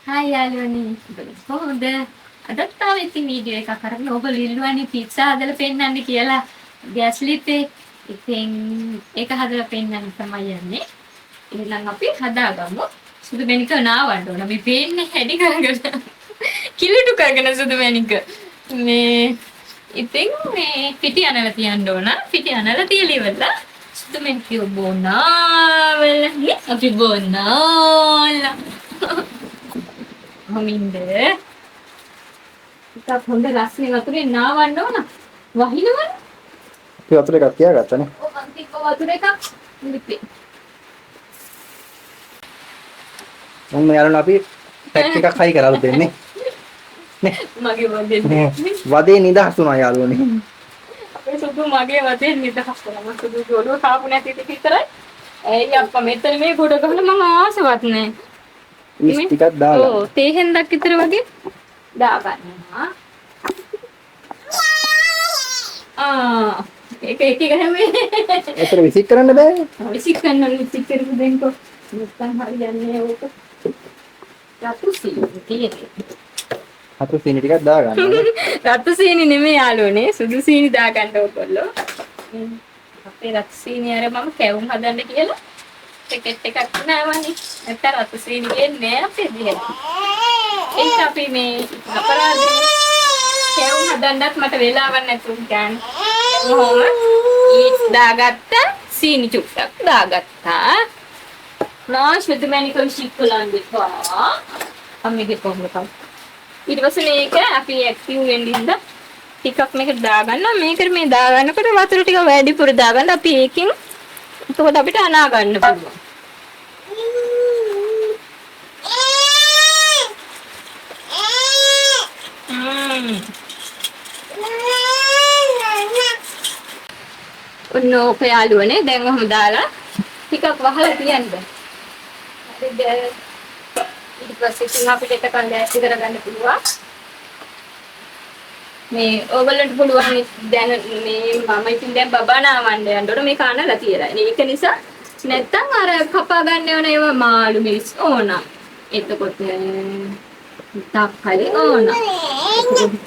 Hi යාළුවනේ. කොහොමද? අදත් ආව ඉතින් වීඩියෝ එකක් අරගෙන ඔබ ලිල්ලුවනේ පිට්සා හදලා පෙන්නන්න කියලා ගෑස් ලිපේ. ඉතින් ඒක හදලා පෙන්නන්න තමයි යන්නේ. එහෙනම් අපි හදාගමු. සුදු මැණික නාවන්න ඕන. අපි පේන්නේ හැඩි කරගෙන. කිලුටු කරගෙන සුදු මැණික. මේ ඉතින් මේ පිටි අනලා තියන්න ඕන. පිටි අනලා තියලා ඉවරලා සුදු මැණික බොනාවල අපි බොනාලා හමින්ද ටිකක් හොඳ රස්නේ වතුරේ නාවන්න ඕන. වහිනවනේ. අපි වතුර එකක් තියාගත්තනේ. ඔව් මං තියක වතුර එකක් ලිපේ. මොන්න යාළුවනේ අපි පැක් එකක් හයි කරලා දෙන්නේ. නේ. මගේ වදේ. වදේ නිදහස් වුණා යාළුවනේ. අපේ සුදු මගේ වදේ නිදහස් කරනවා. මම සුදු ගොඩ කාපු නැති ටික විතරයි. ඇයි අප්පා මෙතන මේ ගොඩ ගහන මම ආසවත් නැහැ. ඉස් ටිකක් දාලා. ඔව් තේ හෙන්දක් විතර වගේ දාගන්නවා. ඒක එක ගහමේ. ඒතර විසික් කරන්න බෑනේ. විසික් කරන්න විසික් කරපු දෙන්නකො. නැත්තම් හරියන්නේ ඕක. රතු සීනි තියෙන්නේ. හතු සීනි ටිකක් දාගන්න. රතු සීනි නෙමෙයි යාළුවනේ සුදු සීනි දාගන්න ඕගොල්ලෝ. අපේ රතු සීනි අර මම කැවුම් හදන්න කියලා පැකට් එකක් නාවනේ. නැත්තම් රතු සීනි එන්නේ අපේ දිහට. ඒක අපි මේ අපරාධේ කැවුම් හදන්නත් මට වෙලාවක් නැතුව ගන්න. කොහොම ඊට දාගත්ත සීනි චුට්ටක් දාගත්තා. සුදු මැණික විසිකලන් දෙපා. අම්මගේ කොහොමද? ඊට පස්සේ මේක අපි ඇක්ටිව් වෙන්නින්ද ටිකක් මේක දාගන්න. මේකට මේ දාගන්නකොට වතුර ටික වැඩිපුර දාගන්න. අපි ඒකෙන් එතකොට අපිට අනා ගන්න පුළුවන්. ඔන්න ඔක යාළුවනේ දැන් ඔහම දාලා ටිකක් වහලා තියන්න. හරිද? ඊට පස්සේ ඉතින් අපිට එකකන් ගෑස් කරගන්න පුළුවන්. මේ ඕගොල්ලන්ට පුළුවන් දැන් මේ මම ඉතින් දැන් බබා නාවන්න යනකොට මේක අනලා තියලා. ඒක නිසා නැත්තම් අර කපා ගන්න ඕන ඒවා මාළු මිරිස් ඕන. එතකොට තක්කලි ඕන.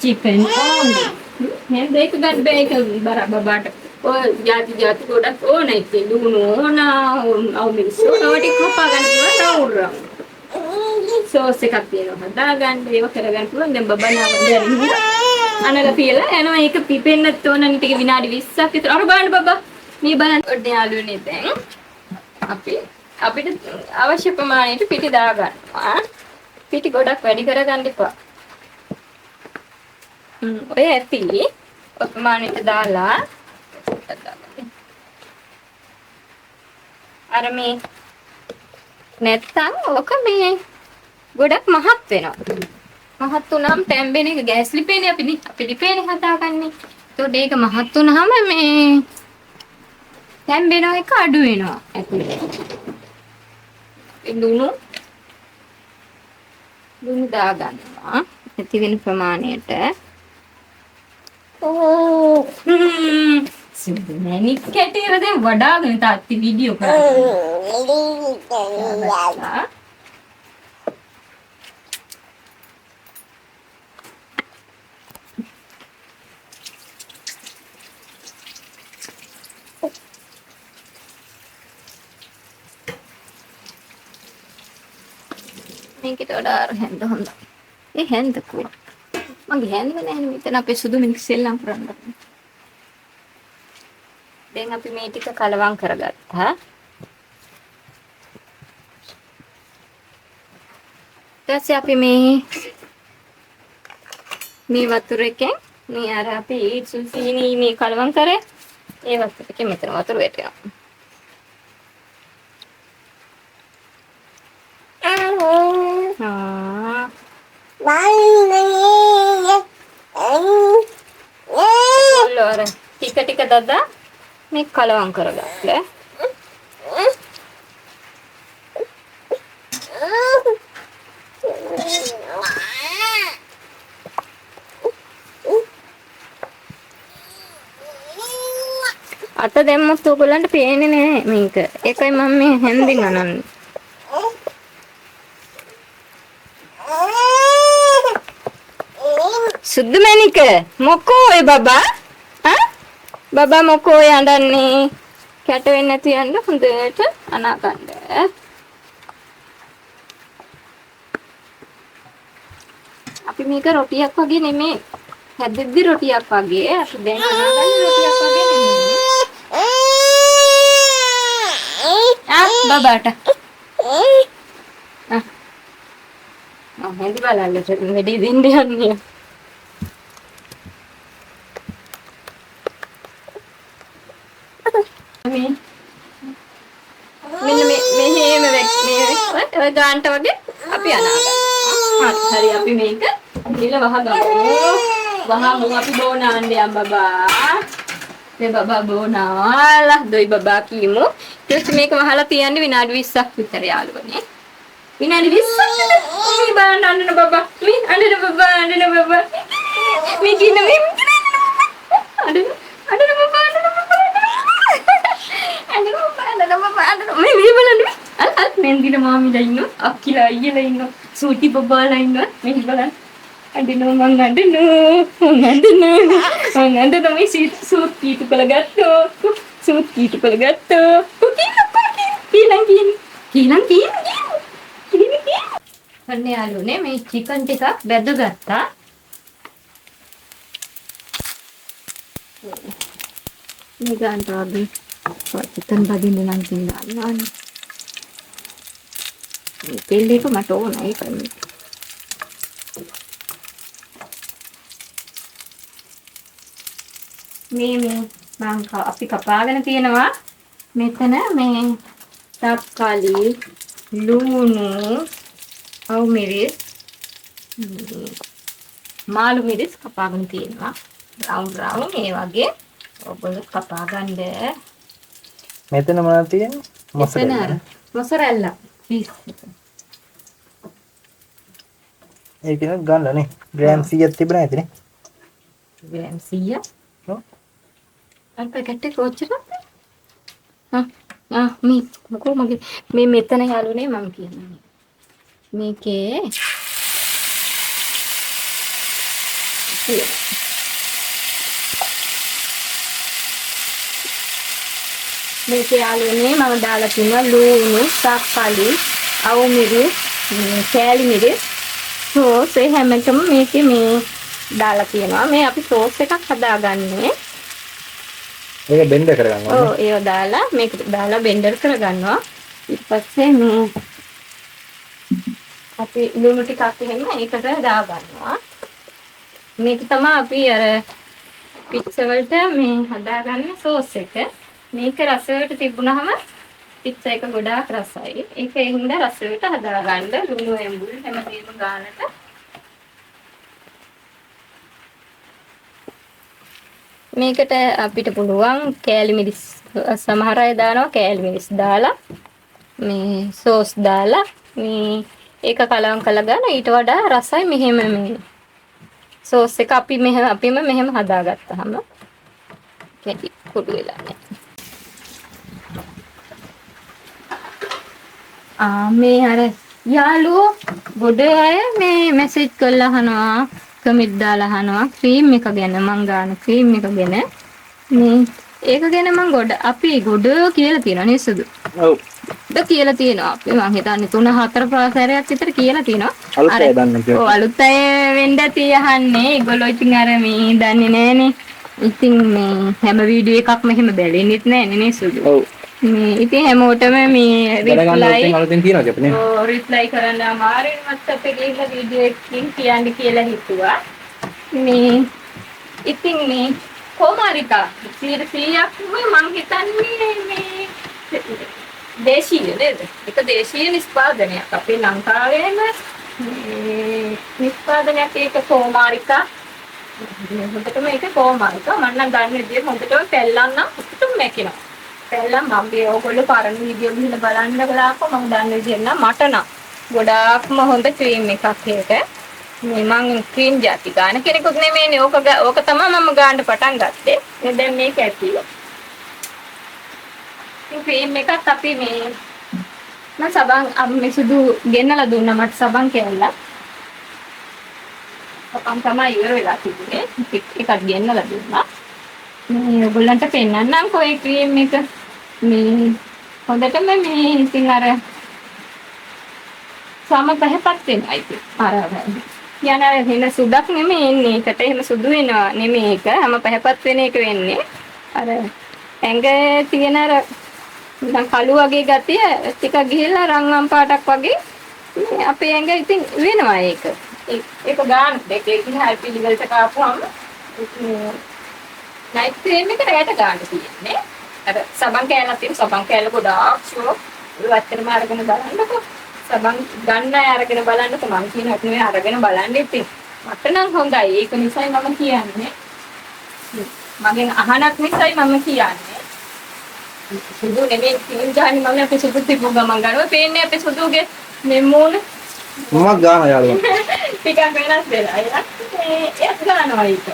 චිකන් ඕන. මේ දෙක ගන්න බෑ ඒක බබාට. ඔය ಜಾති ගොඩක් ඕන. ඉතින් ලුණු ඕන. අවු මිරිස් ඕන. ඔය ටික කපා ගන්න පුළුවන්. සෝස් එකක් තියෙනවා හදාගන්න ඒව කරගන්න පුළුවන්. දැන් බබා නාවන්න අනලා තියලා යනවා. ඒක පිපෙන්නත් ඕන ටික විනාඩි 20ක් විතර. අර බලන්න බබා. මේ බලන්න ඔන්න යාළුවනේ දැන් අපිට අවශ්‍ය ප්‍රමාණයට පිටි දාගන්නවා. පිටි ගොඩක් වැඩි කරගන්න එපා. ඔය ඇති ඔය ප්‍රමාණයට දාලා අර මේ නැත්තම් ඔක මේ ගොඩක් මහත් වෙනවා. මහත් වුණාම තැම්බෙන එක ගෑස් ලිපේනේ අපි ලිපේනේ හදාගන්නේ. ඒතකොට ඒක මහත් වුණාම මේ තැම්බෙන එක අඩු වෙනවා ඇතුලේ. ලුණු දාගන්නවා ඇති වෙන ප්‍රමාණයට. සුදු මැණික් කැටියර දැන් වඩාගෙන තාත්ති වීඩියෝ කරා. මේකට වඩා හැන්ද හොඳයි. ඒ හැන්ද කෝ. මගේ හැන්ද නැහැ මෙතන අපේ සුදු මැණික් සෙල්ලම් කරන්න. දැන් අපි මේ ටික කලවම් කරගත්තා. ඊට අපි මේ වතුර එකෙන් මේ අර අපි සුසීනි මේ කලවම් කරේ ඒ වතුර එකෙන් මෙතන වතුර වැටෙනවා. ටික දදා මේ කලවම් කරගත්තා. අත දැම්මොත් ඔයගොල්ලන්ට පේන්නේ නැහැ මේක. ඒකයි මම මේ හැන්දින් අනන්නේ. සුදු මැණික මොකෝ ඔය බබා? ආ? බබා මොකෝ ඔය අඬන්නේ? කැට වෙන්නේ නැති යන්න හොඳට අනාගන්න. අපි මේක රොටියක් වගේ නෙමෙයි. හැදෙද්දි රොටියක් වගේ. අපි දැන් අනාගන්න රොටියක් වගේ නෙමෙයි. බබාට. හැඳි බලන්න වැඩි දෙන්න යන්නේ. මෙන්න මෙහෙම මේ ඔය ගාන්ට වගේ අපි අනාගන්න. හරි අපි මේක නිල වහගමු. වහමු අපි බෝනාන්නේ බබා. මේ බබා බෝනාලා දොයි බබා කීමු. ඊට මේක වහලා තියන්නේ විනාඩි 20ක් විතර යාළුවනේ. විනාඩි 20ක් මේ බලන්න අඬන බබා. මේ අඬන බබා. මේ කින්න මේ අඬන බබා. මේ බලන්න අත් මෙන්දින මාමිලා ඉන්නවා අක්කිලා අයියලා ඉන්නවා සූටි බබාලා ඉන්නවා මේ බලන්න අඬනවා මං අඬනවා මේ සූට් කීටු කළ ගත්තෝ කීලන් අන්න යාළුවනේ මේ චිකන් ටිකක් බැදගත්තා මේ ගාන්ට වගේ චිකන් බදින්න නම් තියනවා तेल एक मत नहीं करनी මේ මම අපි කපාගෙන තියෙනවා මෙතන මේ තක්කාලි ලුණු අවු මිරිස් මාළු මිරිස් කපාගෙන තියෙනවා බ්‍රවුන් මේ වගේ ඔබල කපා ගන්න මෙතන මොනවද තියෙන්නේ මොසරෙල්ලා ඒක නේ ගන්නනේ ග්‍රෑම් 100ක් තිබුණා ඇතිනේ ග්‍රෑම් 100 ඔව් අර පැකට් එක කොච්චරද මේ මොකෝ මගේ මේ මෙතන යාළුවනේ මම කියන්නේ මේකේ මේකේ යාළුවනේ මම දාලා තියෙනවා ලුණු තක්කාලි අවු මිරිස් කෑලි මිරිස් සෝස් ඒ හැමතෙම මේකේ මේ දාලා තියෙනවා මේ අපි සෝස් එකක් හදාගන්නේ ඒක බෙන්ඩර් කරගන්නවා ඔව් ඒක දාලා මේක දාලා බෙන්ඩර් කරගන්නවා ඊට පස්සේ මේ අපි ලුණු ටිකක් එහෙම ඒකට දාගන්නවා මේක තමයි අපි අර පිට්සා වලට මේ හදාගන්න සෝස් එක මේක රසයට තිබුණාම පිට්සා එක ගොඩාක් රසයි. ඒක එහිඳ රසයට හදාගන්න ලුණු එම්බුල් හැමදේම ගානට. මේකට අපිට පුළුවන් කෑලි මිරිස් සමහර අය දානවා කෑලි මිරිස් දාලා මේ සෝස් දාලා මේ ඒක කලවම් කරලා ගන්න ඊට වඩා රසයි මෙහෙම මේ සෝස් එක අපිම මෙහෙම හදාගත්තාම කැටි කුඩු වෙලා නැහැ. මේ අර යාළුවෝ ගොඩ අය මේ මැසේජ් කරලා අහනවා කමෙන්ට් දාලා අහනවා ක්‍රීම් එක ගැන මං ගන්න ක්‍රීම් එක ගැන මේ ඒක ගැන මං අපි ගොඩ කියලා තියෙනවා නේ සුදු. ඔව්. ද කියලා තියෙනවා. අපි මං හිතන්නේ 3-4 ප්‍රාසාරයක් විතර කියලා තියෙනවා. අලුත් අය දන්නේ. ඔව් අලුත් අය වෙන්න තියහන්නේ. ඒගොල්ලෝ ඉතින් අර මේ දන්නේ නැහනේ. ඉතින් මේ හැම වීඩියෝ එකක්ම එහෙම බැලෙන්නෙත් නැහනේ නේ සුදු. ඔව්. මේ ඉතින් හැමෝටම මේ රිප්ලයි අලුතෙන් තියෙනවා අපනේ. ඔව් රිප්ලයි කරන්න අමාරුයි WhatsApp එකේ ඉන්න වීඩියෝ එකකින් කියන්න කියලා හිතුවා. මේ ඉතින් මේ කොමාරිකා 100%ක්ම මං හිතන්නේ මේ දේශීය නේද? ඒක දේශීය නිෂ්පාදනයක්. අපේ ලංකාවේම නිෂ්පාදනයක් ඒක කොමාරිකා. හොඳටම ඒක කොමාරිකා. මම නම් ගන්න විදිය හොඳටම පැල්ලම් නම් හොඳටම මැකිනවා. පැල්ලම් මම ඔයගොල්ලෝ පරණ වීඩියෝ ගිහලා බලන්න ගලාකෝ මම දන්න විදිය නම් මට නම් ගොඩාක්ම හොඳ ක්‍රීම් එකක් ඒක. මේ මං ක්‍රීම් ජාති ගන්න කෙනෙකුත් නෙමෙයිනේ. ඕක තමයි මම ගන්න පටන් ගත්තේ. දැන් මේක ඇතිව. මේ ක්‍රීම් එකත් අපි මේ මම සබන් මේ සුදු ගෙන්නලා දුන්නා මට සබන් කියලා. සපන් තමයි ඉවර වෙලා තිබුණේ. එකක් ගෙන්නලා දුන්නා. මේ ඔයගොල්ලන්ට පෙන්නන්නම්කෝ ඒ ක්‍රීම් එක. මේ හොඳටම මේ ඉතින් අර සම පහපත් වෙනවා ඉතින්. අර යන වෙන සුදක් නෙමෙයි එන්නේ. ඒකට එහෙම සුදු වෙනවා නෙමෙයි ඒක. හැම පහපත් වෙන එක වෙන්නේ. අර ඇඟේ තියෙන අර නිකන් කළු වගේ ගතිය ටික ගිහිල්ලා රන්වන් පාටක් වගේ මේ අපේ ඇඟ ඉතින් වෙනවා ඒක. ඒක ගන්න දෙකේ ඉතින් හරි පිළිවෙලට කාපුවම නයිට් ක්‍රීම් එක රැයට ගන්න තියෙන්නේ. අර සබන් කෑල්ලක් තියෙන සබන් කෑල්ල ගොඩාක් ෂෝ ඉවත්තටම අරගෙන බලන්නකො. සබන් ගන්න අරගෙන බලන්නකො මම කියනවා නෙවෙයි අරගෙන බලන්න ඉතින්. මට නම් හොඳයි. ඒක නිසායි මම කියන්නේ. මගෙන් අහනක් නිසායි මම කියන්නේ. සුදු නෙමෙයි ක්‍රීම් ගන්න මම අපේ සුදු තිබු ගමන් ගන්නවා. පේන්නේ අපේ සුදුගේ මේ මූණ මමත් ගාන යාළුවා. ටිකක් වෙනස් වෙලා. ඒක ගන්නවා ඒක.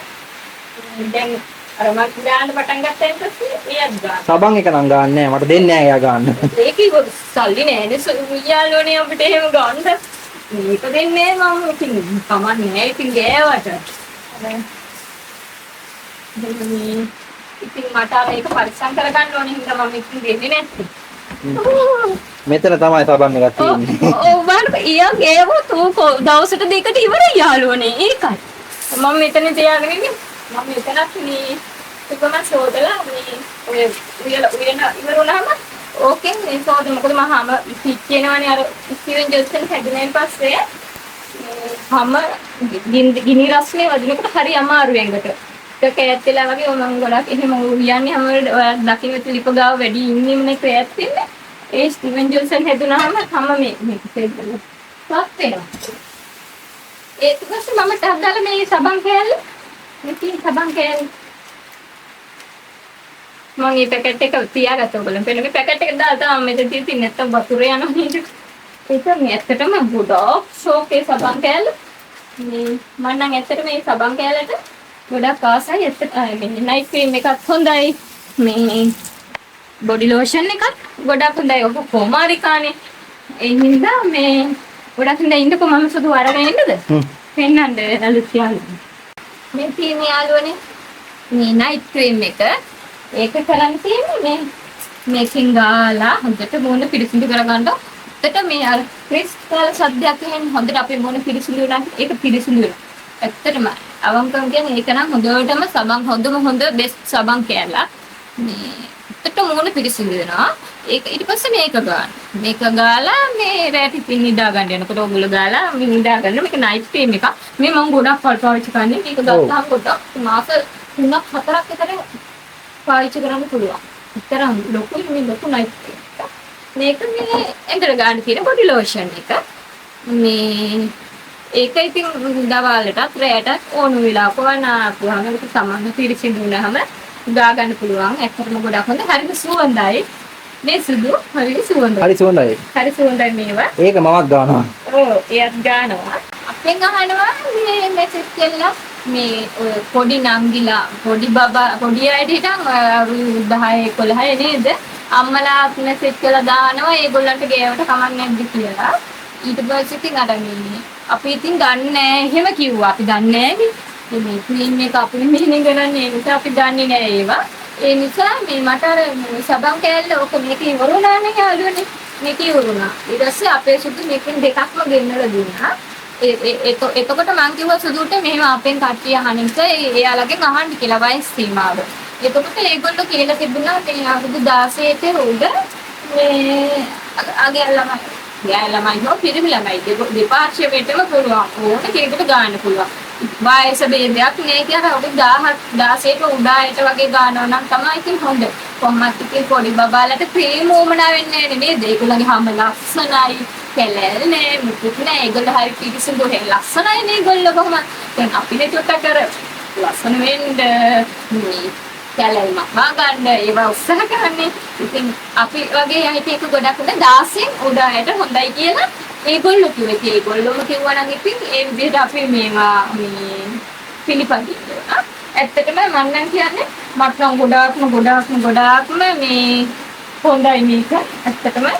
දැන් අර මම ගාන පටන් ගත්තාන් පස්සේ එයත් ගන්න. සබන් එක නම් ගන්න නෑ මට දෙන්නේ නෑ එයා ගන්න. ඒකේ සල්ලි නෑනේ යාළුවනේ අපිට එහෙම ගන්න. මේක දෙන්නේ මම ඉතින් කමන්නේ ඉතින් ගෑවට. ඉතින් මට අර ඒක පරිස්සම් කරගන්න ඕනේ හින්දා මම ඉතින් දෙන්නේ නැත්තේ. මෙතන තමයි සබන් එකක් තියෙන්නේ. ඔව් බලන්න ඊයන් ඒව තෝ දවසට දෙකට ඉවරයි යාළුවනේ ඒකයි. මම මෙතන තියාගෙන ඉන්නේ. මම මෙතනත් මේ සුගම සෝදලා මේ ඔය උයන ඉවර වුණාම ඕකෙන් මේ සෝද මොකද මම හැම පිච්චෙනවනේ අර ස්ටිවන් ජොන්සන් හැදුනයින් පස්සේ හැම ගිනි රස්නේ වදිනකොට හරි අමාරු වෙනකොට ඒක කෑත් වෙලා වගේ මම ගොඩක් එහෙම උයන්නේ හැම ඔය දකින්න ලිප ගාව වැඩි ඉන්නේමනේ කෑත් වෙන්නේ ඒ ස්ටිවන් ජොන්සන් හැදුනහම හැම මේ සෙද්දල පත් වෙනවා ඒක පස්සේ මම ටක් මේ සබන් කෑල්ල ඉතින් සබන් කෑල්ල මම මේ පැකට් එක තියාගත්තා ඔයගොල්ලෝ. පෙන්න මේ පැකට් එක දාලා තමයි මෙතන තියෙන්නේ නැත්තම් වතුර යනවා නේද? ඒක මේ ඇත්තටම ගොඩක් ෂෝකේ සබන් කෑල්ල. මේ මම නම් ඇත්තටම මේ සබන් කෑල්ලට ගොඩක් ආසයි. ඇත්තට මේ නයිට් ක්‍රීම් එකත් හොඳයි. මේ බොඩි ලෝෂන් එකත් ගොඩක් හොඳයි. ඔබ කොමාරිකානේ. ඒ හින්දා මේ ගොඩක් හොඳයි. ඉන්නකො මම සුදු අරගෙන ඉන්නද? පෙන්නන්න අලුත් යාළුවා. මේ තියෙන යාළුවනේ මේ නයිට් ක්‍රීම් එක ඒක කරන් තියෙන්නේ මේ මේකෙන් ගාලා හොඳට මූණ පිරිසිදු කරගන්න. හොඳට මේ අර ක්‍රිස්ටල් සද්දයක් එහෙන් හොඳට අපේ මූණ පිරිසිදු වෙනවා. ඒක පිරිසිදු වෙනවා. ඇත්තටම අවංකව කියන්නේ ඒක නම් හොඳටම සබන් හොඳ බෙස්ට් සබන් කෑල්ලා. මේ හොඳට මූණ පිරිසිදු වෙනවා. ඒක ඊට පස්සේ මේක ගන්න. මේක ගාලා මේ රැටි පින් නිදා ගන්න යනකොට ඔයගොල්ලෝ ගාලා මේ නිදා ගන්න මේක නයිට් ක්‍රීම් එකක්. මේ මම ගොඩක් පාවිච්චි කරන්නේ. මේක ගත්තාම ගොඩක් මාස 3ක් 4ක් විතර පාවිච්චි කරන්න පුළුවන්. තරම් ලොකුයි මේ ලොකු නයිට් එක. මේක මේ ඇඟට ගන්න තියෙන බොඩි ලෝෂන් එක. මේ ඒක ඉතින් දවල්ටත් රැයටත් ඕන වෙලාවක වනාපුවාම ඒක සමහර පිරිසිදු වුණාම ගා ගන්න පුළුවන්. ඇත්තටම ගොඩක් හොඳ. හරිද සුවඳයි. මේ සුදු හරි සුවඳයි. හරි සුවඳයි. හරි සුවඳයි මේවා. ඒක මමත් ගන්නවා. ඔව් එයත් ගන්නවා. අපෙන් අහනවා මේ මෙසේජ් කළා මේ පොඩි නංගිලා පොඩි බබා පොඩි අයට හිටන් 10 11 නේද අම්මලා මෙසේජ් කළා දානවා ඒගොල්ලන්ට ගේවට කමක් නැද්ද කියලා ඊට පස්සේ ඉතින් අර මේ අපි ඉතින් දන්නේ නැහැ එහෙම කිව්වා අපි දන්නේ නැහැ මේ ක්‍රීම් එක අපි මෙහෙම ගණන්නේ ඒ නිසා අපි දන්නේ නැහැ ඒවා ඒ නිසා මේ මට අර සබන් කෑල්ල ඔක මේක ඉවරුණානේ යාළුවනේ මේක ඉවරුණා ඊට පස්සේ අපේ සුදු මේකෙන් දෙකක්ම ගෙන්නලා දුන්නා එතකොට මං කිව්වා සුදුට මෙහෙම අපෙන් කට්ටිය අහන නිසා එයාලගෙන් අහන්න කියලා වයස් සීමාව. එතකොට ඒගොල්ලෝ කියලා තිබුණා මේ අවුරුදු 16ට උඩ මේ අගේ ළමයි නෝ පිරිමි ළමයි දෙපාර්ශ්වයටම පුළුවන්. ඕක කෙනෙකුට ගන්න පුළුවන්. වයස බේදයක් නේ කියලා අවුරුදු 16ට උඩ අයට වගේ ගන්නවා නම් තමයි ඉතින් හොඳ. කොහොමද ඉතින් පොඩි බබාලට ක්‍රීම් ඕමනා වෙන්නේ නේද? ඒගොල්ලන්ගේ හැම ලස්සනයි. කැලෑල් නෑ මුකුත් නෑ ඒගොල්ලෝ හරි පිරිසිදු හේ ලස්සනයි නේ ඒගොල්ලෝ කොහොමද දැන් අපිට චුට්ටක් අර ලස්සන වෙන්න මේ කැලෑල් මහා ගන්න ඒවා උත්සාහ කරන්නේ ඉතින් අපි වගේ අයිට එක ගොඩක් උඩ 16න් උඩ අයට හොඳයි කියලා ඒගොල්ලෝ කිව්වේ ඒගොල්ලෝම කිව්වා නම් ඉතින් ඒ විදිහට අපි මේවා මේ පිළිපදිනවා ඇත්තටම මම නම් කියන්නේ මට නම් ගොඩාක්ම මේ හොඳයි මේක ඇත්තටම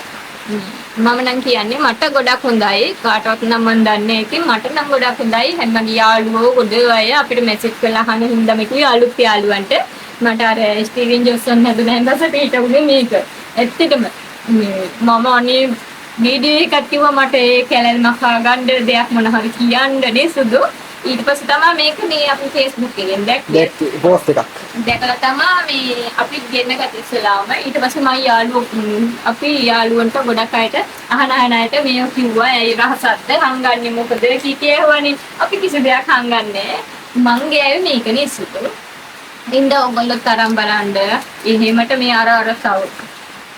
මම නම් කියන්නේ මට ගොඩක් හොඳයි. කාටවත් නම් මන් දන්නේ ඉතින් මට නම් ගොඩක් හොඳයි. හැමගේ යාළුවෝ ගොඩ අය අපිට මෙසේජ් කරලා අහන හින්දා මේ කිව්වේ අලුත් යාළුවන්ට මට අර ස්ටීවන් ජොන්සන් හැදුනා හන්දසට හිටුනේ මේක. ඇත්තටම මම අනේ වීඩියෝ එකක් කිව්වා මට ඒ කැලල් මකා ගන්න දෙයක් මොන හරි කියන්න නේ සුදු. ඊට පස්සේ තමයි මේක මේ අපි Facebook එකෙන් දැක්කේ. පෝස්ට් එකක්. දැකලා තමයි මේ අපි ගෙන්නගත්ත ඉස්සලාම ඊට පස්සේ මම යාළුවෝ අපි යාළුවන්ට ගොඩක් අයට අහන අයට මේ කිව්වා ඇයි රහසක්ද හංගන්නේ මොකද කීකේවනේ අපි කිසි දෙයක් හංගන්නේ මං ගෑවේ මේක නෙසුතු ඉන්න ඔයගොල්ලෝ තරම් බලන්න එහෙමට මේ අර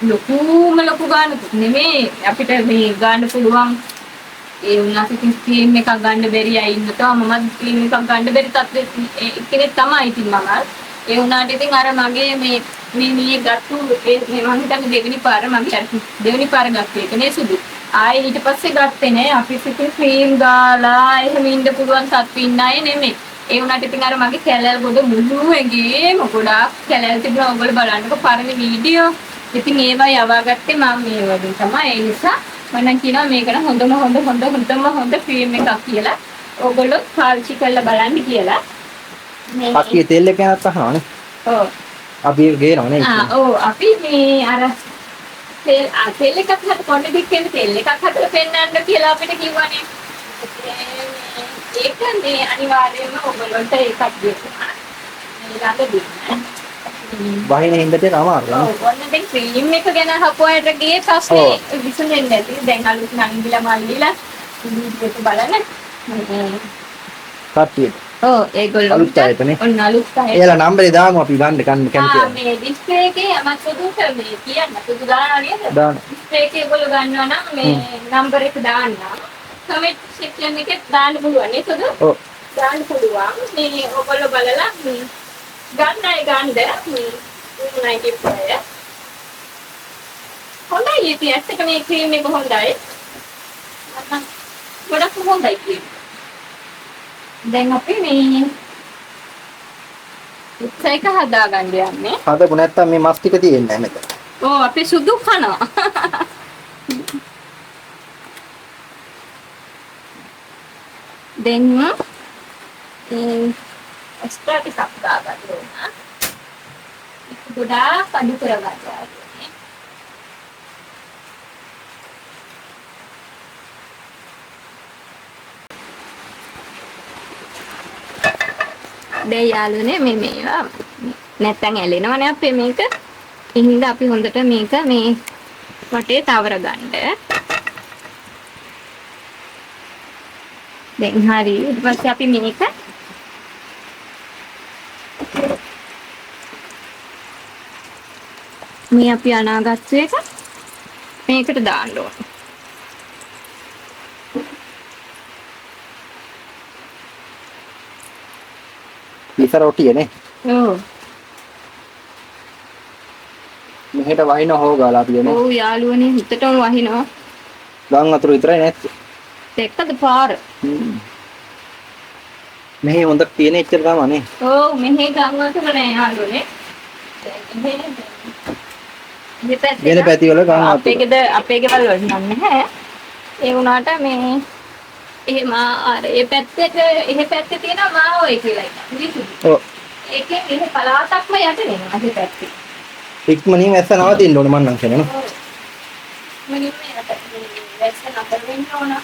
ලොකු ගානක් නෙමේ අපිට මේ ගන්න පුළුවන් ඒ උනාට ෆිල්ම් එකක් ගන්න බැරි අය ඉන්න තව මම ෆිල්ම් එකක් ගන්න බැරි තත්ත්වෙ කෙනෙක් තමයි ඉතින් මම ඒ උනාට ඉතින් අර මගේ මේ ගත්තු මේ මම හිතන්නේ දෙවෙනි පාර ගත්තේ ඒක නේ සුදු ආයේ ඊට පස්සේ ගත්තේ නෑ අපි සිතින් ෆිල්ම් ගාලා එහෙම ඉන්න පුළුවන් තත්ත්වෙ ඉන්න අය නෙමෙයි ඒ උනාට ඉතින් අර මගේ කැලල් ගොඩ මුළු ඇඟේම ගොඩාක් කැලල් තිබුණා ඔයගොල්ලෝ බලන්නකො පරණ වීඩියෝ ඉතින් ඒවා යවාගත්තේ මම මේ වගේ තමයි ඒ නිසා මම කියනවා මේකට හොඳම ෆිල්ම් එකක් කියලා. ඕගොල්ලෝ පාවිච්චි කරලා බලන්න කියලා. මේ අපි තෙල් එක යනත් අහනවනේ. ඔව්. අපි ගේනවනේ. ඔව් අපි මේ අර තෙල් එකක් හද කොණ්ඩේ දික්කෙන් තෙල් එකක් හදලා පෙන්නන්න කියලා අපිට කිව්වනේ. ඒක මේ අනිවාර්යයෙන්ම ඕගොල්ලන්ට එකක් දෙන්න. මේ ළඟ දෙන්න. වහිනේ හින්දට අමාරුයි. ඔව් ඔන්න දැන් ක්‍රීම් එක ගැන හපුවාට ගියේ ප්‍රශ්නේ විසඳෙන්නේ නැති. දැන් අලුත් නංගිලා මල්ලිලා මේක බලන්න. කට්ටිය. ඔව් ඒගොල්ලෝ අලුත් අයටනේ. ඔන්න අලුත් අය. එයාලා නම්බරේ දාමු අපි ගන්න කැමතියි. මේ ඩිස්ප්ලේ එකේ අමත් සුදුට මේ කියන්න සුදු දානවා නේද? දාන්න. ඩිස්ප්ලේ එකේ ඒගොල්ලෝ ගන්නවා නම් මේ නම්බර එක දාන්න. කමෙන්ට් සෙක්ෂන් එකේ දාන්න පුළුවන් නේ සුදු? ඔව්. දාන්න පුළුවන්. මේ ඔයගොල්ලෝ බලලා ගන්නයි ගන්නද මේ කිප්පය හොඳයි ඉතින් ඇත්තට මේ ක්‍රීම් එක හොඳයි මම ගොඩක් හොඳයි ක්‍රීම් දැන් අපි මේ ඒක හදාගන්න යන්නේ හදපු නැත්තම් මේ මස් ටික තියෙන්නේ නැහැ මෙතන. ඔව් අපි සුදු කනවා දැන් extra ටිකක් දාගන්න ඕන. ඒක ගොඩාක් අඩු කරගන්න ඕනේ. දැන් යාළුවනේ මේවා නැත්තම් ඇලෙනවනේ අපේ මේක. ඒ හින්දා අපි හොඳට මේක මේ වටේ තවර ගන්න. දැන් හරි ඊට පස්සේ අපි මේක මේ අපි අනාගත්තු එක මේකට දාන්න ඕන. ඉතර ඔටියනේ. ඔව්. මෙහෙට වහින හොගාලා අපි යන්නේ. ඔව් යාළුවනේ හිතටම වහිනවා. ගම් අතුරු විතරයි නැත්තේ. දෙක්කද පාර. මෙහි හොඳක් තියෙන එච්චර තමයි. ඔව් මෙහි ගම් අතුරු නෑ යාළුවනේ. වෙන පැති වල ගම් අතුරු. අපේ ගෙවල් වල නම් නැහැ. ඒ වුණාට මේ එහෙම අර ඒ පැත්තේ තියෙනවා මාවෝයි කියලා එකක්. ඔව්. ඒකෙන් එහෙ පලාතක්ම යට වෙනවා ඒ පැත්තේ. ඉක්මනින් ඇස්ස නවතින්න ඕනේ මං නම් කියනවා. ඔව්. මනින් මේකට වැස්ස නතර වෙන්න ඕන.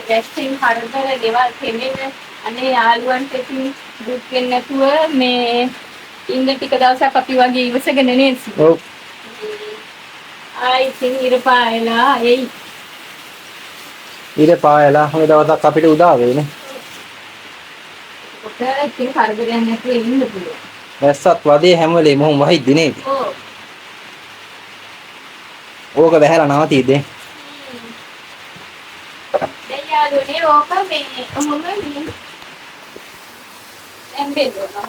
වැස්සෙන් හරදර ගෙවල් කෙනෙක් අනේ යාළුවන්ට ඉතින් දුක් වෙන්නේ නැතුව මේ ඉන්න ටික දවසක් අපි වගේ ඉවසගෙන නේද? ඔව්. ආයි ඉතින් ඉරපායලා එයි. ඊට පායලා හැම දවසක් අපිට උදා වෙන්නේ. ඔක ඉතින් කරදරයක් නැතුව ඉන්න පුළුවන්. වැස්සත් වදේ හැම වෙලේම මොහොම වහිද්දි නේද? ඔව්. ඕක වැහැලා නවතිද්දී. දැන් යාළුවනේ ඕක මේ ඔහොම මේ එම්බෙන්නවා.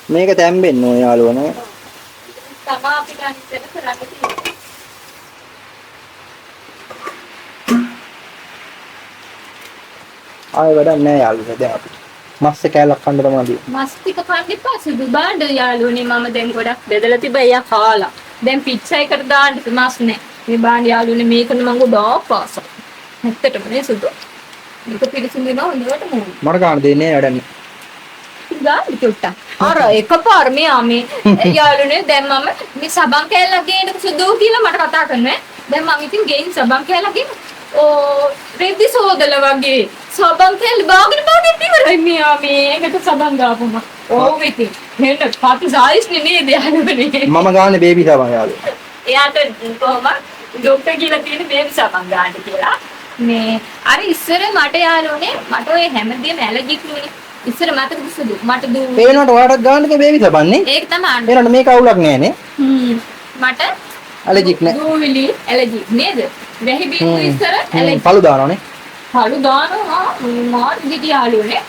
මේක තැම්බෙන්න ඕන යාළුවනේ. තමා අපිට අනිත් එක කරන්න තියෙන්නේ. ආයෙ වැඩක් නැහැ යාළුවනේ දැන් අපිට. මස් එක කෑල්ලක් කන්න තමයි. මස් ටික කන්න එපා සුදු බාඩ යාළුවනේ මම දැන් ගොඩක් බෙදලා තිබ්බා එයා කාලා. දැන් පිට්සා එකට දාන්න මස් නැහැ. මේ බාන්න යාළුවනේ මේකන මම ගොඩාක් ආසයි. ඇත්තටම නේ සුදු. මේක පිළිසිඳ වෙනවා හොඳට මූණ. මට ගන්න දෙන්නේ නැහැ වැඩන්නේ. ගාන්න චුට්ටක්. අර එකපාර මේ යාළුවනේ දැන් මම මේ සබන් කෑල්ලක් ගේන්නක සුදු කියලා මට කතා කරනවා. දැන් මම ඉතින් ගෙයින් සබන් කෑල්ලක් ගේන්න. ඕ රෙදි සෝදල වගේ සබන් කෑල්ල බාගෙන ඉවරයි මේ ඒකට සබන් දාපුම. ඕව ඉතින් හෙන්න පාති සායිස් නේද යාළුවනේ. මම ගාන්නේ බේබි සබන් යාළුවා. එයාට කොහොමද ડોක්ටර් කියලා තියෙන බේබි සබන් ගන්න කියලා. මේ අර ඉස්සර මට යාළුවනේ මට ඔය හැමදේම ඇලර්ජික් නුනේ. ඉස්සර මතකද සුදු මට දු පේනකොට ඔයාටත් ගන්න තේ බේබි සබන් නේ. ඒක තමයි. ඒනට මේක අවුලක් නෑ නේ. මට ඇලර්ජික් නෑ. දූවිලි ඇලර්ජික් නේද? වැහි බින්දු ඉස්සර ඇලර්ජික්. පළු දානවනේ. පළු දානවා මාර් ගිටි යාළුවනේ.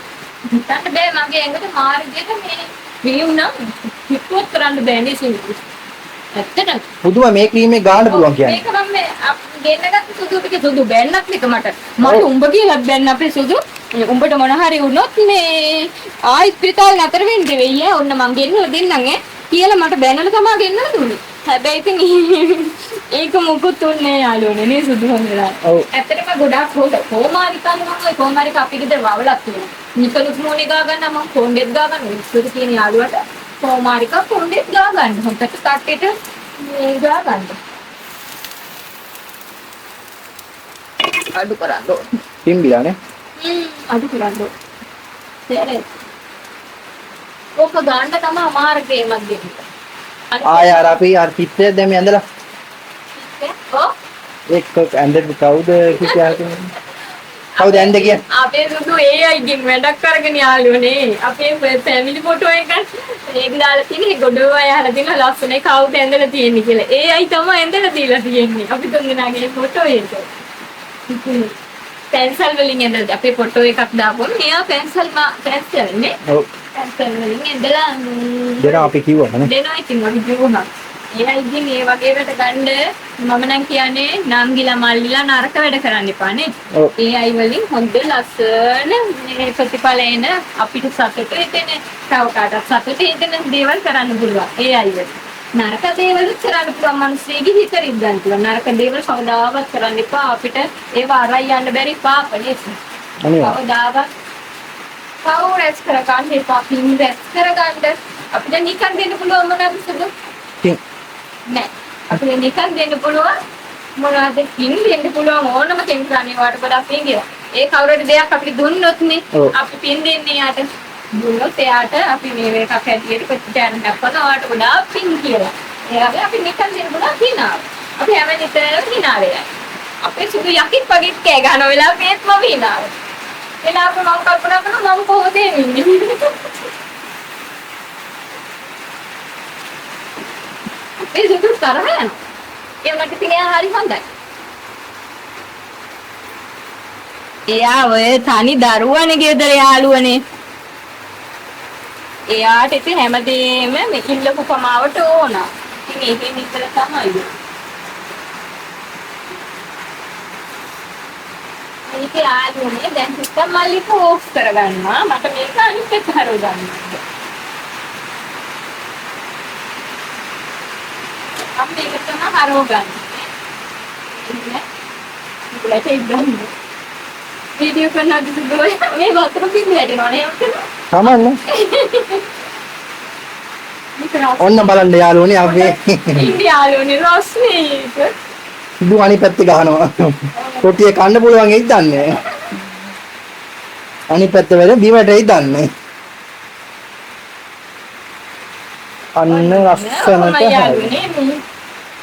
හිතන්න බෑ මගේ ඇඟට මාර් ගියට මේ වීුණා හිතුවත් කරන්න බෑනේ සිංහල. ඇත්තටම පුදුම මේ ක්‍රීම් එක ගන්න පුළුවන් කියන්නේ. මේක මම මේ ගෙන්නගත්ත සුදු ටික සුදු බැන්නත් එක මට උඹ කියලා බැන්න අපේ සුදු උඹට මොන හරි වුණොත් මේ ආයි ස්පිරිතාල නතර වෙන්න වෙයි ඔන්න මං ගෙන්නලා දෙන්නම් කියලා මට බැනලා තමයි ගෙන්නලා දුන්නේ. හැබැයි ඉතින් ඒක මොකුත් උන්නේ යාළුවනේ නේ සුදු හොඳලා. ඇත්තටම ගොඩාක් හොඳ කොමාරි කනවා කොමාරි කපිකද වවලක් තියෙනවා. නිකලුත් මොනේ ගා ගන්න මම කොණ්ඩෙත් ගා ගන්න ඉස්සර තියෙන යාළුවට කොමාරි කප කොණ්ඩෙත් ගා ගන්න. හොඳට කට්ටෙට මේ ගා ගන්න. අඩු කරන්න ඕන. පිම්බිලානේ. අඩු කරන්න ඕන. තේරෙයි. ඔක ගන්න තමයි අමාරුකේ මැද්දේ. ආය අර අපි අර චිත්‍රය දැන් මේ ඇඳලා ඔව් එක්ක ඇඳෙන්න කවුද කියන්නේ කවුද ඇඳ කියන්නේ අපේ සුදු AI ගෙන් වැඩක් කරගෙන යාළුවනේ අපේ ෆැමිලි ෆොටෝ එකක් ඒක දාලා තියෙන්නේ ගොඩව අයහලා තියෙන ලස්සනයි කවුද ඇඳලා තියෙන්නේ කියලා AI තමයි ඇඳලා දීලා තියෙන්නේ අපි තුන්දෙනාගේ ෆොටෝ එක පැන්සල් වලින් ඇඳලා අපේ ෆොටෝ එකක් දාපුවම මෙයා පැන්සල් නේ ඔව් පැන්සල් වලින් ඇඳලා දෙනවා අපි කිව්වමනේ දෙනවා ඉතින් අපි කිව්වම එයා ඉතින් මේ වගේ වැඩ ගන්න මම නම් කියන්නේ නම්ගිලා මල්ලිලා නරක වැඩ කරන්න එපා නේ. ඒ අය වලින් හොඳ ලස්සන මේ ප්‍රතිඵල එන අපිට සතුට හිතෙන තව කාටත් සතුට හිතෙන දේවල් කරන්න පුළුවන්. ඒ අය වල නරක දේවල් කරන්න පුළුවන් මිනිස්සෙගේ හිත රිද්දන්න පුළුවන්. නරක දේවල් කවදාවත් කරන්න එපා. අපිට ඒව අරයි යන්න බැරි පාපනේ. කවදාවත් කවුරුස් කරගන්න එපා. පින් රැස් කරගන්න අපිට නිකන් දෙන්න පුළුවන් මොනවද සුදු? නෑ අපිට නිකන් දෙන්න පුළුවන් මොනවද පින් දෙන්න පුළුවන් ඕනම කෙනෙක් අනිවාර්යට ගොඩක් පින් කියලා. ඒ කවුරුට දෙයක් අපිට දුන්නොත් නේ අපි පින් දෙන්නේ යාට. දුන්නොත් එයාට අපි මේ එකක් ඇටියට ප්‍රතිචාර දක්වනවා ගොඩාක් පින් කියලා. ඒ වගේ අපි නිකන් දෙන්න පුළුවන් හිනාව. අපි හැම නිතරම හිනා වෙලා. අපේ සුදු යකිත් වගේ කෑ ගන්න වෙලාව මේත්ම හිනාව. එලා අපේ මම කල්පනා කරනවා මම කොහොමද එන්නේ? ඒ සුදු තරහ යනවා. ඒ වුණාට ඉතින් එයා හරි හොඳයි. එයා ඔය තනි දරුවනේ ගෙදර යාළුවනේ. එයාට ඉතින් හැමදේම මෙකින් ලොකු කමාවට ඕන. ඉතින් ඒකෙන් ඉතල තමයි. මේක යාළුවනේ දැන් සිස්ටම් මල්ලික ඕෆ් කරගන්නවා. මට මේක අනිත් එක හරව ගන්න. අපි ඒක තමයි හරව ගන්න. ඉතින් ඉතින් වීඩියෝ කරනකොට දුවයි මේ වතුර පිට වැටෙනවා නේ තමන්නේ ඔන්න බලන්න යාළුවනේ අපේ ඉන්දියාලුනේ රොස්නීක සුදු අනිත් පැත්තේ ගහනවා කොටිය කන්න පුළුවන් එයිද දන්නේ අනිත් පැත්ත වල බිමට එයිද දන්නේ අන්න ලස්සනට යාළුවනේ මේ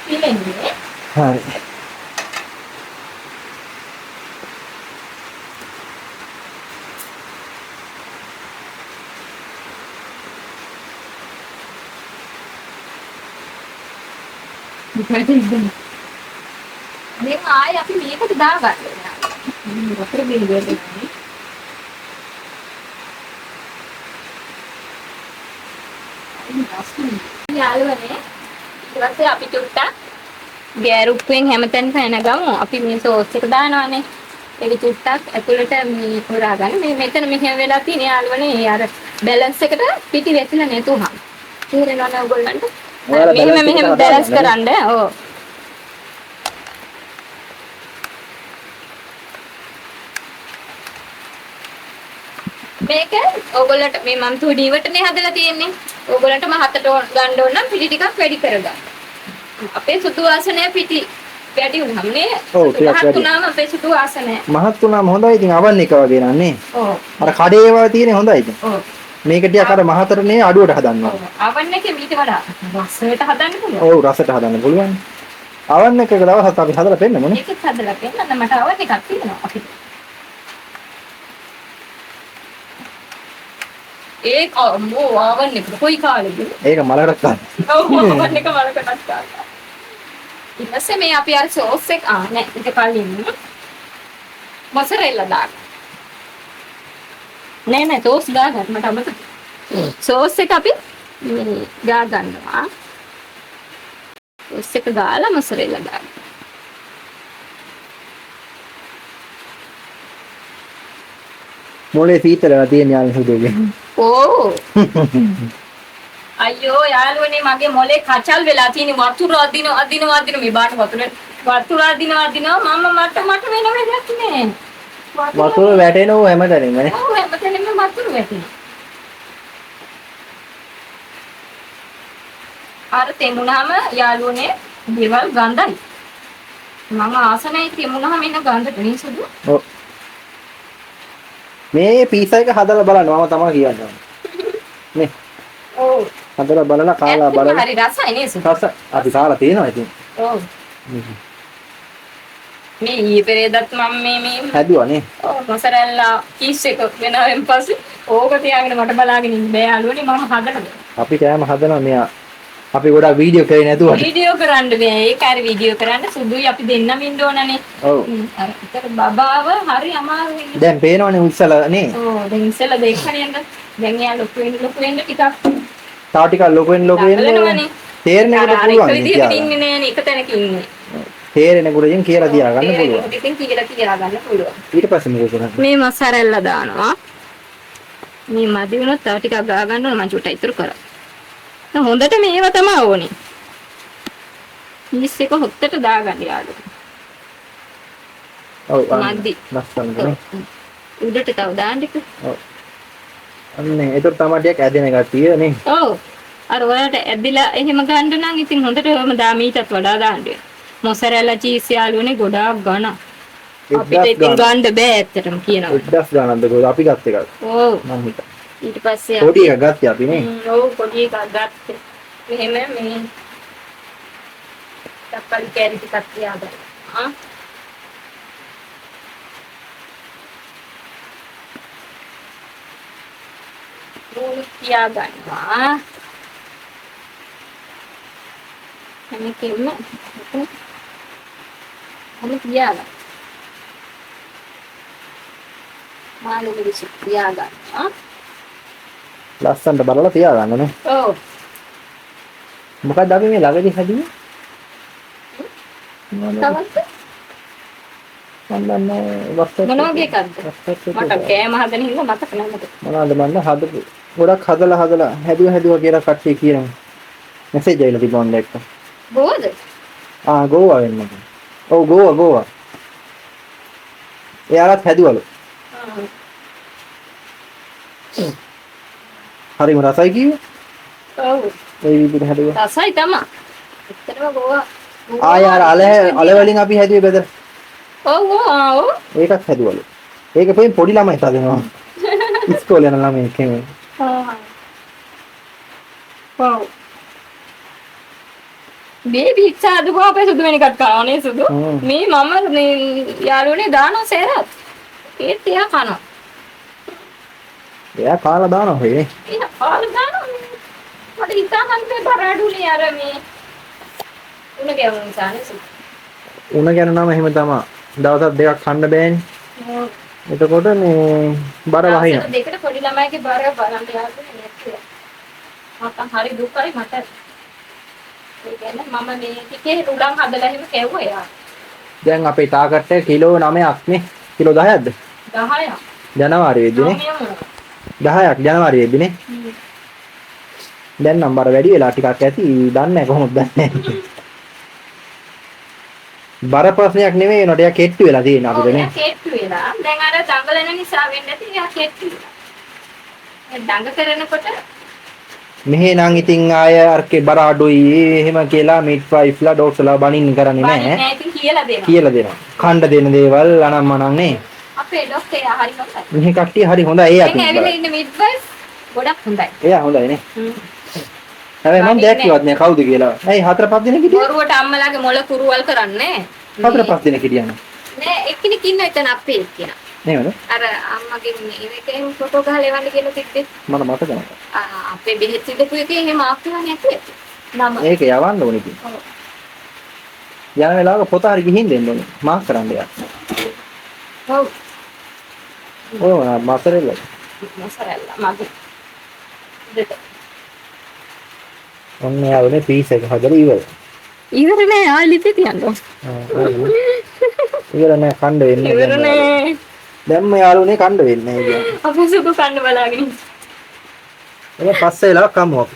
පිළෙන්නේ හරි මේක ආයේ අපි මේකට දාගන්න. වතුර බින්දුවට ගන්නේ. යාළුවනේ ඊට පස්සේ අපි චුට්ටක් ගෑරුප්පෙන් හැමතැනම පැනගමු. අපි මේ සෝස් එක දානවානේ. ඒක චුට්ටක් ඇතුළට මේ පුරා ගන්න. මේ මෙතන මෙහෙම වෙලා තියෙන යාළුවනේ අර බැලන්ස් එකට පිටි වැටිලා නැතුහම. තේරෙනවද ඔයගොල්ලන්ට? මෙහෙම බැලන්ස් කරන්න. ඔව්. මේක ඕගොල්ලන්ට මේ මම තුඩීවටනේ හදලා තියෙන්නේ. ඕගොල්ලන්ට මහතට ගන්න ඕන නම් පිටි ටිකක් වැඩි කරගන්න. අපේ සුදු වාසනය පිටි වැඩි වුණාම නේ. ඔව් ටිකක් වැඩි. මහත් වුණාම අපේ සුදු වාසනය. මහත් වුණාම හොඳයි. ඉතින් අවන් එක වගේ නන්නේ. ඔව්. අර කඩේ ඒවා තියෙන්නේ හොඳයි ඉතින්. ඔව්. මේක ටිකක් අර මහතට නේ අඩුවට හදන්න ඕන. ඔව්. ආවන් එකේ ඊට වඩා රසයට හදන්න පුළුවන්. ඔව් රසට හදන්න පුළුවන්. අවන් එකක දවසක් අපි හදලා පෙන්නමු නේ. ඒකත් හදලා පෙන්නන්න මට ආවන් එකක් තියෙනවා අපිට. ඒක අම්මෝ ආවන් එක කොයි කාලෙද? ඒක මලකට ගන්න. ඔව් ආවන් එක වලකටත් ගන්නවා. ඊට පස්සේ මේ අපි අර සෝස් එක නෑ ඊට කලින් මොසරෙල්ලා දාන්න. නෑ සෝස් දාගන්න මට අමතක. සෝස් එක අපි මේ ගා ගන්නවා. සෝස් එක ගාලා මොසරෙල්ලා දාන්න. මොලේ සීතලලා තියෙන යාළුවෝ සුදුගේ. ඕ අයියෝ යාළුවනේ මගේ මොලේ කචල් වෙලා තියෙන වතුර අදින මේ බාට වතුර අදින මම මට වෙන වැඩක් නෑ. වතුර වැටෙනව හැමතැනම නේ. ඔව් හැමතැනම වතුර වැටෙනවා. අර තෙමුණාම යාළුවනේ දේවල් ගඳයි. මම ආසනයි තෙමුණාම එන ගඳට නේ සුදු. ඔව්. මේ පීසා එක හදලා බලන්න මම තමයි කියන්නේ. නේ. ඔව්. හදලා බලලා කාලා බලලා. හරි රසයි නේ සුදු. රස අපි කාලා තියෙනවා ඉතින්. ඔව්. මේ ඊයේ පෙරේදත් මම මේ හැදුවා නේ. ඔව් මොසරෙල්ලා කීස් එක වෙනාවෙන් පස්සේ ඕක තියාගෙන මට බලාගෙන ඉන්න බෑ යාළුවනේ මම හදලා. අපි කෑම හදනවා මෙයා. අපි ගොඩාක් වීඩියෝ කරේ නැතුව. වීඩියෝ කරන්න බෑ. ඒක හරි වීඩියෝ කරන්න සුදුයි අපි දෙන්නම ඉන්න ඕනනේ. ඔව්. අර ඉතර බබාව හරි අමාරුයි. දැන් පේනවනේ උස්සලා නේ. ඔව් දැන් ඉස්සෙල්ලා දෙකණියන්ද දැන් යා ලොකු වෙන්න ටිකක් තාව ටිකක් ලොකු වෙන්න දඟලනවනේ. තේරෙනකොට අර පුළුවන්. එක විදිහට ඉන්නේ නෑනේ එක තැනක ඉන්නේ. තේරෙනකොටින් කියලා තියා ගන්න පුළුවන්. ඉතින් කියලා ගන්න පුළුවන්. ඊට පස්සේ මොකද කරන්නේ? මේ මසරෙල්ලා දානවා. මේ මදි වුණොත් තව ටිකක් ගා ගන්න ඕන මං චුට්ටක් ඉතුරු කරා. දැන් හොඳට මේව තමයි ඕනේ. මිස් එක හොත්තට දාගන්න යාළුවා. ඔව් මදි. ලස්සනනේ. උඩට තව දාන්න එක. ඔව්. අන්නේ ඒතර තමයි ටිකක් ඇදෙන ගැටිය නේ. ඔව්. අර ඔයාලට ඇදිලා එහෙම ගන්න නම් ඉතින් හොඳට ඔහම මීටත් වඩා දාන්න වෙනවා. මොසරෙල්ලා චීස් යාළුවනේ ගොඩාක් ගන්න. අපිට ඉතින් ගන්න බෑ ඇත්තටම කියනවා. 1000 ගණන්ද කොහොමද අපි ගත්ත එකක්. ඔව්. මම හිතා. ඊට පස්සේ පොඩි එකක් ගත්තේ අපි නේ. ඔව් පොඩි එකක් ගත්තේ. මෙහෙම මේ තප්පල් කැරි ටිකක් තියාගන්න. ආ මොන තියාගන්නවා. මේකෙන්න මොන තියාගන්න. මාළු මිරිස් තියාගන්නවා. ලස්සනට බලලා තියාගන්න නේ. ඔව්. මොකක්ද අපි මේ ළඟදී හැදුවේ? තවත් මම වස්තු මොන වගේ එකක්ද? මට කෑම හදන හින්දා මතක නැහැ මට. මොනවද මන්න හදපු ගොඩක් හදලා හැදුවා කියලා කට්ටිය කියනවා. මෙසේජ් ඇවිල්ලා තිබුණා දැක්ක. බෝද? ගෝවා වෙන්න. ඔව් ගෝවා. එයාලත් හැදුවලු. හරිම රසයි කිව්වේ. ඔව්. ඒ විදිහට හැදුවා. රසයි තමයි. ඇත්තටම ගෝවා. යාර අල වලින් අපි හැදුවේ බෙදලා. ඔව්. ඒකත් හැදුවලු. ඒක පොඩි ළමයි හදනවා. ඉස්කෝලේ යන ළමයි කෙනෙක්. ඔව්. බේබි ඉස්සාදු අපේ සුදු වෙන එකක් කනවනේ සුදු. මේ මම මේ යාළුවනේ දානවා සේරත්. ඒත් එයා කනවා. එයා කාලා දානවා හොයනේ. එයා කාලා දානවා. මට හිතා ගන්න බරඩුනේ අර මේ උණ ගැවුම් සානේ සුදු. උණ ගැන නම් එහෙම තමයි. දවස් දෙකක් කන්න බෑනේ. එතකොට මේ බර වහිනවා. දෙකට පොඩි ළමයිගේ බර බලන්න යාළුවනේ නැත්තේ. මට හරි දුකයි මට. ඒ කියන්නේ මම මේ ටිකේ රුඩන් හදලා එහෙම කැවුවා යා. දැන් අපේ තාකට්ටේ කිලෝ 9ක් නේ. කිලෝ 10ක්ද? 10ක්. ජනවාරියේදී නේ. 10ක් ජනවාරියේදී නේ. දැන් නම් බර වැඩි වෙලා ටිකක් ඇති. දන්නේ නැහැ කොහොමද දන්නේ. බර ප්‍රශ්නයක් නෙමෙයි නෝ ටිකක් කෙට්ටු වෙලා තියෙන අපිට නේ. කෙට්ටු වෙලා. දැන් අර දඟලන නිසා වෙන්නේ නැති ටිකක් කෙට්ටු වෙලා. දඟ කරනකොට මෙහෙ නම් ඉතින් ආය අරකේ බර අඩුයි එහෙම කියලා මිඩ්වයිෆ්ලා ඩොක්ටර්ලා බනින්න කරන්නේ නැහැ. නෑ ඉතින් කියලා දෙනවා. කියලා දෙනවා. කණ්ඩ දෙන දේවල් අනම්මනම් නේ. අපේ ඩොක්ටර් එයා හරි හොඳයි. මෙහි කට්ටිය හරි හොඳයි ඒ දැන් අතින්. ඇවිල්ලා ඉන්න මිඩ්වයිෆ් ගොඩක් හොඳයි. එයා හොඳයි නේ. හ්ම්. හැබැයි මම දැක්කවත් නෑ කවුද කියලා. ඇයි 4-5 දිනක් හිටියා? බොරුවට අම්මලාගේ මොළ කුරුවල් කරන්නේ 4-5 දිනක් හිටියානේ. නෑ එක්කෙනෙක් ඉන්න එතන අපේ එක්කෙනා. නේද? අර අම්මගේ මේකෙන් ෆොටෝ ගහලා එවන්න කියලා තිබ්බේ. මට මතක නැහැ. අපේ බෙහෙත් ඉදපු එකේ එහෙම ආපුවා නැති. නම. ඒක යවන්න ඕනේ ඉතින්. ඔව්. යන වෙලාවක පොත හරි ගිහින් දෙන්න ඕනේ. මාක් කරන්න යා. ඔව්. ඔය මාසරෙල්ල. මොසරල්ලා මගේ. දෙත. ඔන්න යාළුවනේ පීස් එක හදලා ඉවරයි. ඉවර නෑ ආලිත් තියන්න. ඉවර නෑ කණ්ඩ වෙන්නේ. ඉවර නෑ. දැම්ම යාළුවනේ කණ්ඩ වෙන්නේ නෑ කියන්නේ. අපේ සුදු කන්න බලාගෙන. ඒක පස්සේ වෙලාවක් කමු අපි.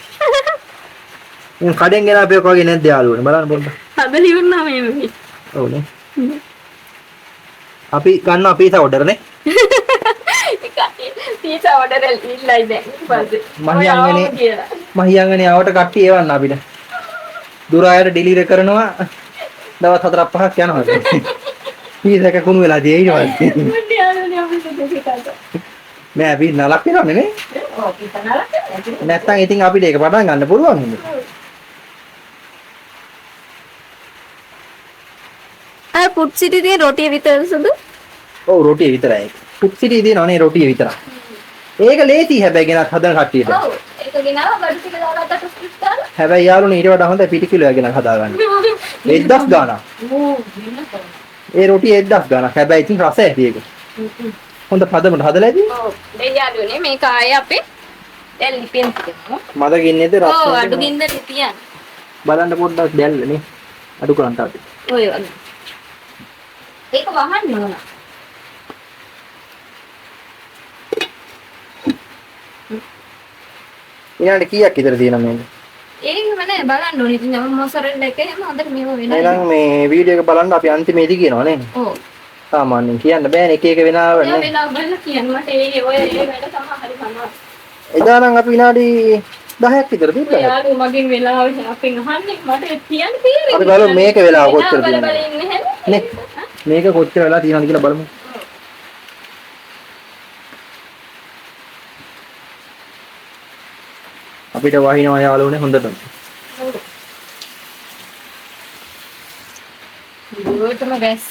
මම කඩෙන් ගෙන අපේ වගේ නැද්ද යාළුවනේ බලන්න පොඩ්ඩක්. හදලා ඉවරනා මේ. ඔව්නේ. අපි ගන්නවා පීසා ඔඩර් නේ. පීසා ඔඩර් ඉල්ලයි දැන් පස්සේ. මහියංගනේ ආවට කට්ටිය එවන්න අපිට. දුර අයට ඩෙලිවරි කරනවා දවස් 4-5ක් යනවා. පීසා එක කුණු වෙලා තියෙයි ඊට පස්සේ. නෑ අපි නලක් වෙනවනේ නේ. ඔව් පීසා නලක්. නැත්තම් ඉතින් අපිට ඒක පටන් ගන්න පුළුවන් නේද? අර පුට් සිටි තියෙන රොටිය විතර සුදු. ඔව් රොටිය විතරයි. පුත් සිටි දිනවනේ රොටිය විතරයි. ඒක ලේසි හැබැයි ගෙනත් හදන කට්ටියට. ඔව් ඒක ගෙනාවා බඩු ටික දාලා අතට ස්ප්‍රිට් දාලා. හැබැයි යාළුවනේ ඊට වඩා හොඳයි පිටි කිලෝයක් ගෙනත් හදාගන්න. 1000 ගාණක්. ඕ වෙනස. ඒ රොටිය 1000 ගාණක්. හැබැයි ඉතින් රස ඇති ඒක. හොඳ පදමට හදලා ඇති. ඔව් දෙය යාළුවනේ මේක ආයේ අපේ දැන් ලිපෙන් තියෙනවා. මද ගින්නේද රස. ඔව් අඩු ගින්දර තියන්න. බලන්න පොඩ්ඩක් දැල්ලනේ. අඩු කරන්න තාපි. ඔය වගේ. ඒක වහන්න ඕන. ඊළඟ කීයක් විතර තියෙනවද මේක? ඒකම නෑ බලන්න ඕනේ. ඉතින් මම මොසරෙල්ල එකේ හැම හොඳට මේව වෙනවා. එහෙනම් මේ වීඩියෝ එක බලන්න අපි අන්තිමේදී කියනවා නේ. ඔව්. සාමාන්‍යයෙන් කියන්න බෑනේ එක එක වෙනාව ඒ නේ. වෙලාව බලලා කියන්න මට ඒ ඔය ඒ වැඩ තමයි හරි මම. එදා නම් අපි විනාඩි 10ක් විතර තිබ්බා. යාළුවෝ මගෙන් වෙලාව අපෙන් අහන්නේ මට කියන්න තියෙන්නේ. අපි බලමු මේක වෙලාව කොච්චර තියෙනවද. බල ඉන්නේ හැම. නේ මේක කොච්චර වෙලා තියෙනවද කියලා බලමු. අපිට වහිනවා යාළුවනේ හොඳටම. දුවටම වැස්ස.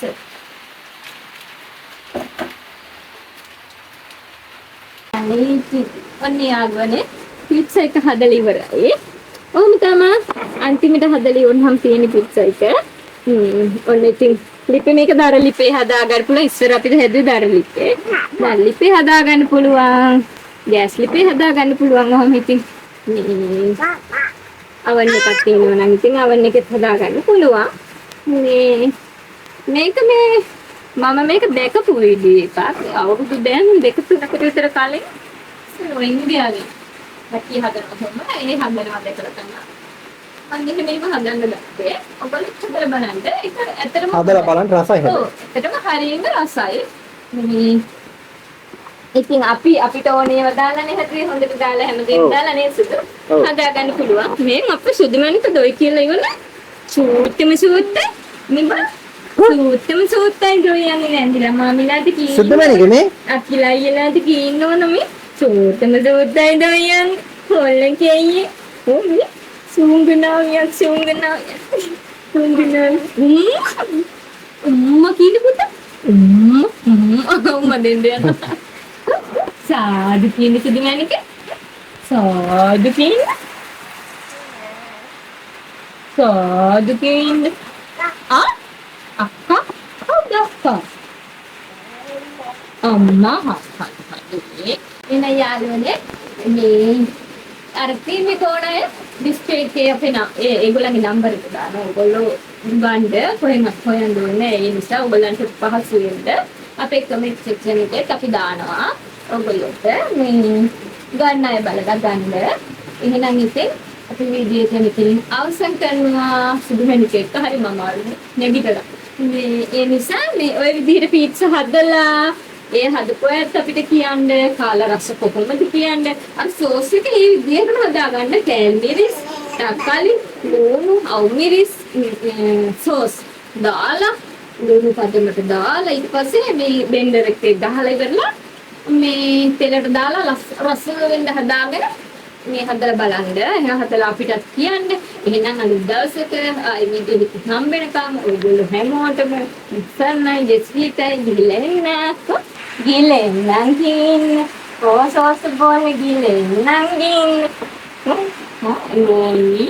අනේ ඔන්නේ යාළුවනේ පිට්සා එක හදලා ඉවරයි. ඔහොම තමයි අන්තිමට හදලා ඉවරනම් තියෙන පිට්සා එක. ඔන්න ඉතින් ලිපේ මේක දර ලිපේ හදා ගන්න පුළුවන්. ඉස්සර අපිට හැදුවේ දර ලිපේ. දැන් ලිපේ හදා ගන්න පුළුවන්. ගෑස් ලිපේ හදා ගන්න පුළුවන්. ඔහොම ඉතින් අවන් එකක් තියෙනවා නම් ඉතින් අවන් එකෙත් හදා ගන්න පුළුවන්. මේක මම මේක දැකපු වීඩියෝ එකක්. අවුරුදු දැන් 2-3කට විතර කලින් ඉන්දියාවේ හැටි හදනවා ඒ හදනවා දැකලා තමයි. අන්න මේක හදන්න ගත්තේ. ඔයගොල්ලෝ හදලා බලන්න. ඒක ඇත්තටම හදලා බලන්න රසයි හැබැයි. ඔව් ඇත්තටම හරියම රසයි. ඉතින් අපිට ඕනේව දාලානේ හැදුවේ හොඳට දාලා හැමදේම දාලා නේ සුදු. හදා ගන්න පුළුවන්. මේ අපේ සුදුමනිට දොයි කියලා ඉවරයි. සූත්තම සූත්තයි. නිබල්. සූත්තම සූත්තයි දොයන්නේ නැන්දිලා මාමිලාට කී. සුදුමනිගේ මේ අකිලා අයියලාට කීන්නවන මේ සූත්තම සූත්තයි දොයන්. හොල්ලන් කියයි. ඕනේ. සුංගනාවියක්. කීලි පුත. දෙන්න. සාදු කියන සුදුමනික. සාදු කියන. අක්කා කවුද අම්මා හයි එන යාළුවනේ මේ අර තීමේ කොණය ඩිස්ප්ලේ එකේ අපේ ඒගොල්ලන්ගේ නම්බර එක දානවා. ඔයගොල්ලෝ ගන්න කොහෙන්වත් හොයන්න ඕනේ. ඒ නිසා ඔයගොල්ලන්ට පහසු වෙන්න අපේ කමෙන්ට් සෙක්ෂන් එකේ අපි දානවා. ඔයගොල්ලොත් මේ ගන්න අය බලලා ගන්න. එහෙනම් ඉතින් අපි වීඩියෝ එක මෙතනින් අවසන් කරනවා. සුදුමනික එක හරි මම නැගිටලා. ඒ නිසා මේ ඔය විදිහට පීට්සා හදලා ඒ හදපු ඇත්ත අපිට කියන්න කාලා රස කොහොමද කියන්න අර සෝස් එක ඒ විදිහටම හදාගන්න කෑල් මිරිස් තක්කාලි ලුණු අවු මිරිස් සෝස් දාලා ලුණු පදමට දාලා ඊට පස්සේ මේ බෙන්ඩර් එකේ ගහලා ඉවරලා මේ තෙලට දාලා රස වෙන්න හදාගෙන මේ හදලා බලන්න එහෙනම් හදලා අපිටත් කියන්න එහෙනම් අනිත් දවසක ආයි මේ හම්බෙනකම් ඔයගොල්ලෝ හැමෝටම ඉස්සන්නයි ජෙස්විතයි ගිලෙන්නම් කින්න රෝසෝස් බෝල් ගිලෙන්නම් කින්න මොයි